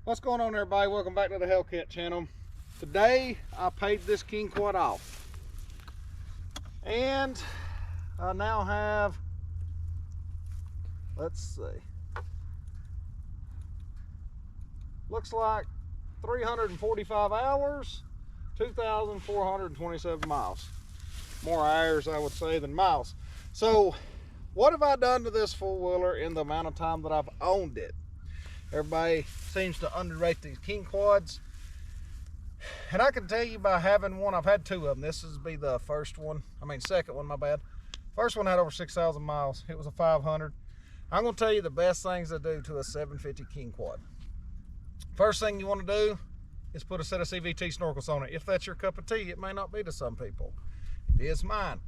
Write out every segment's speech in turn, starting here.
What's going on, everybody? Welcome back to the Hellcat channel. Today I paid this king quad off, and I now have, let's see, looks like 345 hours, 2,427 miles. More hours, I would say, than miles. So what have I done to this four-wheeler in the amount of time that I've owned it? Everybody seems to underrate these king quads, and I can tell you by having one. I've had two of them. This is be the second one, my bad. First one had over 6,000 miles. It was a 500. I'm going to tell you the best things to do to a 750 king quad. First thing you want to do is put a set of CVT snorkels on it. If that's your cup of tea, it may not be to some people. It is mine.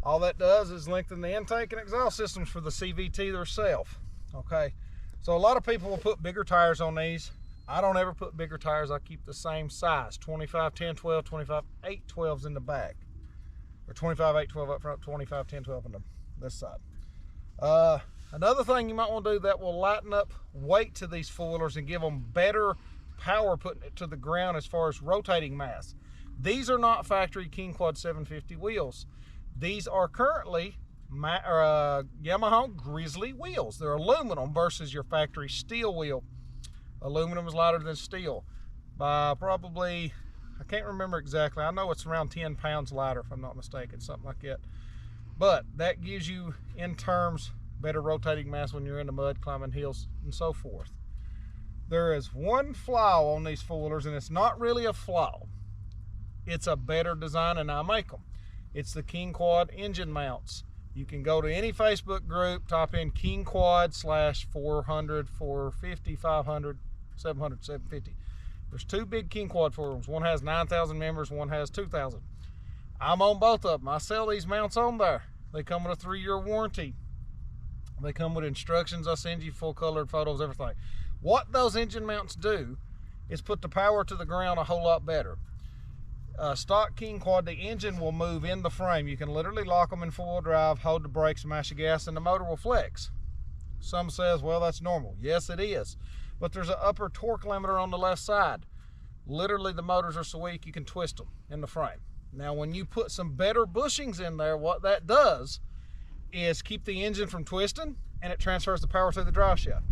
All that does is lengthen the intake and exhaust systems for the CVT themselves. Okay. So a lot of people will put bigger tires on these. I don't ever put bigger tires. I keep the same size, 25, 10, 12, 25, 8, 12s in the back. Or 25, 8, 12 up front, 25, 10, 12 on this side. Another thing you might want to do that will lighten up weight to these four-wheelers and give them better power putting it to the ground as far as rotating mass. These are not factory King Quad 750 wheels. These are currently Yamaha Grizzly wheels. They're aluminum versus your factory steel wheel. Aluminum is lighter than steel by probably, I can't remember exactly. I know it's around 10 pounds lighter if I'm not mistaken, something like that. But that gives you, in terms, better rotating mass when you're in the mud, climbing hills, and so forth. There is one flaw on these four-wheelers, and it's not really a flaw. It's a better design, and I make them. It's the King Quad engine mounts. You can go to any Facebook group, type in King Quad / 400, 450, 500, 700, 750. There's two big King Quad forums. One has 9,000 members, one has 2,000. I'm on both of them. I sell these mounts on there. They come with a 3-year warranty. They come with instructions. I send you full colored photos, everything. What those engine mounts do is put the power to the ground a whole lot better. Stock King Quad, the engine will move in the frame. You can literally lock them in 4-wheel drive, hold the brakes, mash the gas, and the motor will flex. Some says, well, that's normal. Yes, it is. But there's an upper torque limiter on the left side. Literally, the motors are so weak you can twist them in the frame. Now, when you put some better bushings in there, what that does is keep the engine from twisting, and it transfers the power to the drive shaft.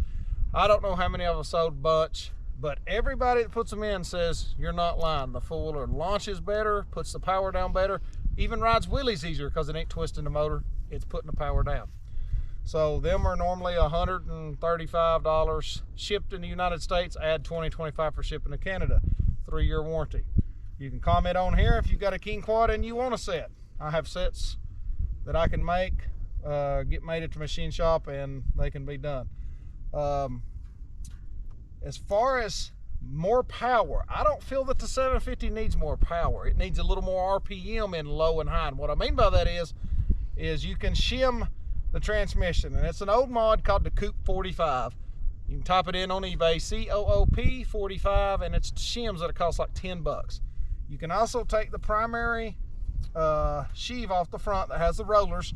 I don't know how many of us sold a bunch, but everybody that puts them in says you're not lying. The four-wheeler launches better, puts the power down better, even rides wheelies easier because it ain't twisting the motor, it's putting the power down. So them are normally $135 shipped in the United States. Add $20, $25 for shipping to Canada. 3-year warranty. You can comment on here if you've got a King Quad and you want a set. I have sets that I can make, get made at the machine shop, and they can be done. As far as more power, I don't feel that the 750 needs more power. It needs a little more RPM in low and high. And what I mean by that is you can shim the transmission. And it's an old mod called the Coop 45. You can type it in on eBay, COOP 45, and it's shims that it costs like 10 bucks. You can also take the primary sheave off the front that has the rollers.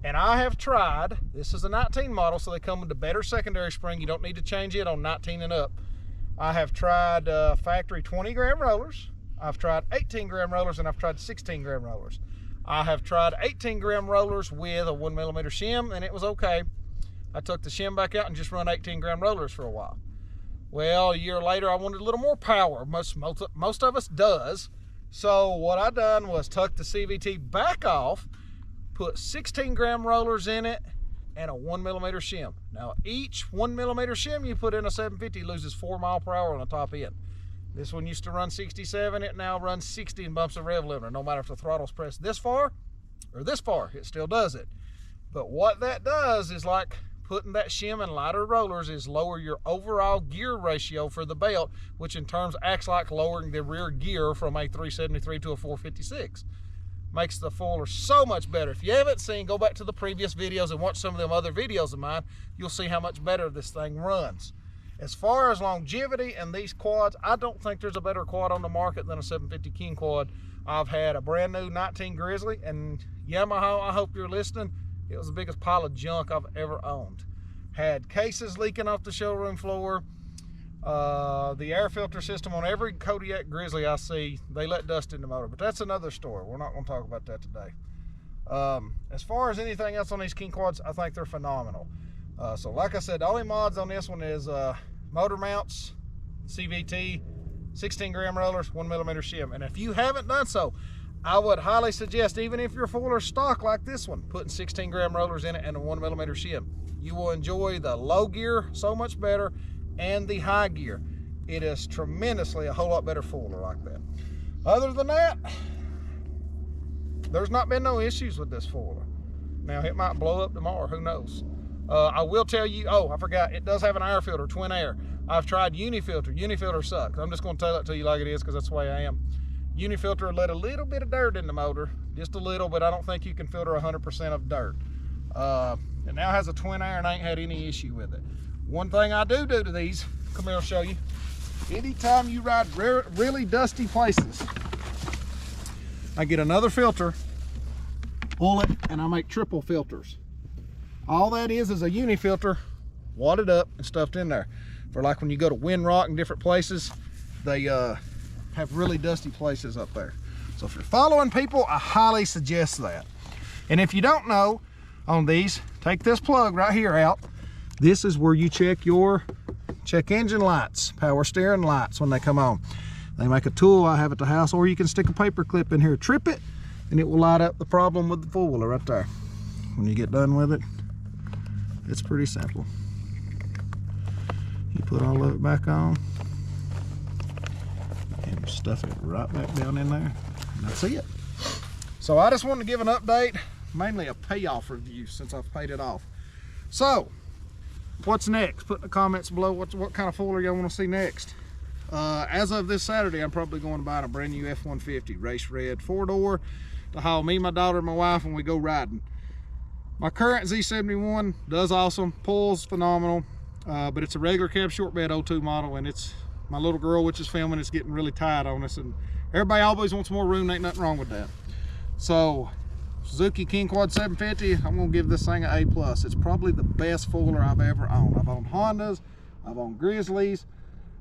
And I have tried, this is a 19 model, so they come with the better secondary spring. You don't need to change it on 19 and up. I have tried factory 20-gram rollers. I've tried 18-gram rollers, and I've tried 16-gram rollers. I have tried 18-gram rollers with a 1mm shim, and it was okay. I took the shim back out and just run 18-gram rollers for a while. Well, a year later, I wanted a little more power. Most of us does. So what I done was tuck the CVT back off, put 16-gram rollers in it, and a 1mm shim. Now, each 1mm shim you put in a 750 loses 4 miles per hour on the top end. This one used to run 67. It now runs 60 and bumps the rev limiter. No matter if the throttle's pressed this far or this far, it still does it. But what that does is, like putting that shim and lighter rollers, is lower your overall gear ratio for the belt, which in turns acts like lowering the rear gear from a 373 to a 456. Makes the four-wheeler so much better. If you haven't seen, go back to the previous videos and watch some of them other videos of mine. You'll see how much better this thing runs. As far as longevity and these quads, I don't think there's a better quad on the market than a 750 King Quad. I've had a brand new 19 Grizzly, and Yamaha, I hope you're listening, it was the biggest pile of junk I've ever owned. Had cases leaking off the showroom floor. The air filter system on every Kodiak Grizzly I see, they let dust in the motor, but that's another story. We're not going to talk about that today. As far as anything else on these king quads, I think they're phenomenal. So like I said, the only mods on this one is motor mounts, CVT, 16 gram rollers, 1mm shim. And if you haven't done so, I would highly suggest, even if your fuller stock like this one, putting 16 gram rollers in it and a 1mm shim. You will enjoy the low gear so much better and the high gear. It is tremendously a whole lot better fuller like that. Other than that, there's not been no issues with this fuller. Now it might blow up tomorrow, who knows. I will tell you, oh, I forgot, it does have an air filter, twin air. I've tried Unifilter. Unifilter sucks. I'm just going to tell it to you like it is because that's the way I am. Unifilter let a little bit of dirt in the motor, just a little, but I don't think you can filter 100% of dirt. It now has a twin air and I ain't had any issue with it. One thing I do to these, come here, I'll show you. Anytime you ride really dusty places, I get another filter, pull it, and I make triple filters. All that is a Unifilter wadded up and stuffed in there. For like when you go to Windrock and different places, they have really dusty places up there. So if you're following people, I highly suggest that. And if you don't know, on these, take this plug right here out. This is where you check engine lights, power steering lights when they come on. They make a tool I have at the house, or you can stick a paper clip in here, trip it, and it will light up the problem with the four-wheeler right there. When you get done with it, it's pretty simple. You put all of it back on and stuff it right back down in there, and that's it. So I just wanted to give an update, mainly a payoff review since I've paid it off. So what's next? Put in the comments below what kind of fuller y'all want to see next. As of this Saturday, I'm probably going to buy a brand new F-150 race red 4-door to haul me, my daughter, and my wife when we go riding. My current Z71 does awesome, pulls phenomenal, but it's a regular cab short bed 02 model, and it's my little girl, which is filming, it's getting really tight on us, and everybody always wants more room. Ain't nothing wrong with that. So Suzuki King Quad 750, I'm gonna give this thing an A+. It's probably the best fuller I've ever owned. I've owned Hondas, I've owned Grizzlies,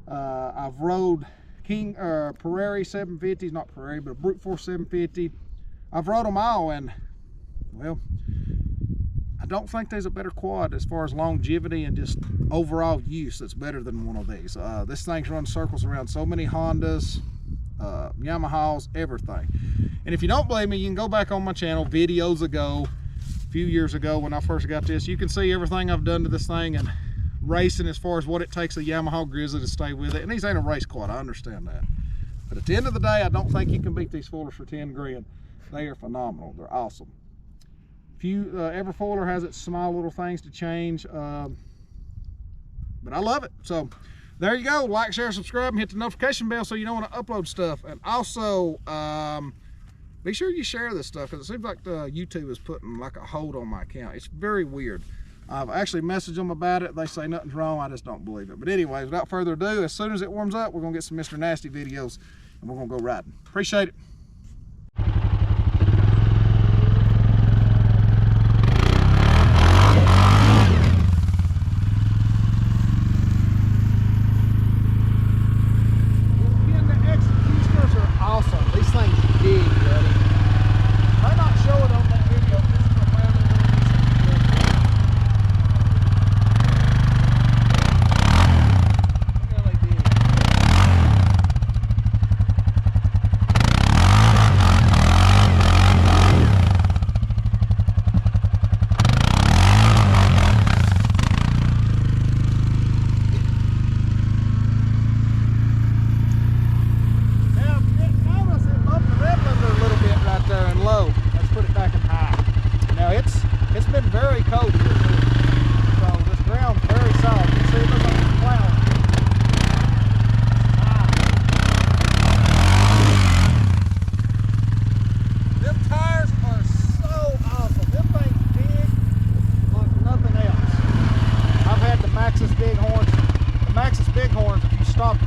I've rode Prairie 750s, not Prairie, but a Brute Force 750. I've rode them all, and well, I don't think there's a better quad as far as longevity and just overall use that's better than one of these. This thing's run circles around so many Hondas, Yamahas, everything. And if you don't believe me, you can go back on my channel videos ago, a few years ago when I first got this. You can see everything I've done to this thing and racing as far as what it takes a Yamaha Grizzly to stay with it. And these ain't a race quad, I understand that. But at the end of the day, I don't think you can beat these fullers for 10 grand. They are phenomenal, they're awesome. Every fuller has its small little things to change, but I love it. So there you go. Like, share, subscribe, and hit the notification bell so you know when I upload stuff. And also be sure you share this stuff, because it seems like YouTube is putting like a hold on my account. It's very weird. I've actually messaged them about it. They say nothing's wrong. I just don't believe it. But anyways, without further ado, as soon as it warms up, we're gonna get some Mr. Nasty videos and we're gonna go riding. Appreciate it.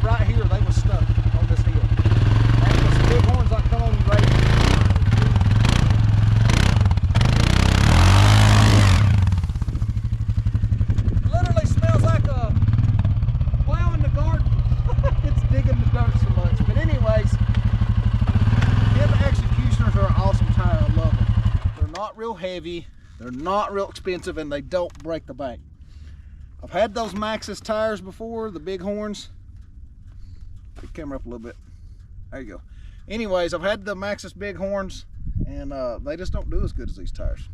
Right here, they was stuck on this hill. And those big horns like come on you right here. It literally smells like a plow in the garden. not real heavy, they're not real expensive, and they don't break the bank. I've had those Maxxis tires before, the big horns. Pick the camera up a little bit. There you go. Anyways, I've had the Maxxis big horns, and they just don't do as good as these tires.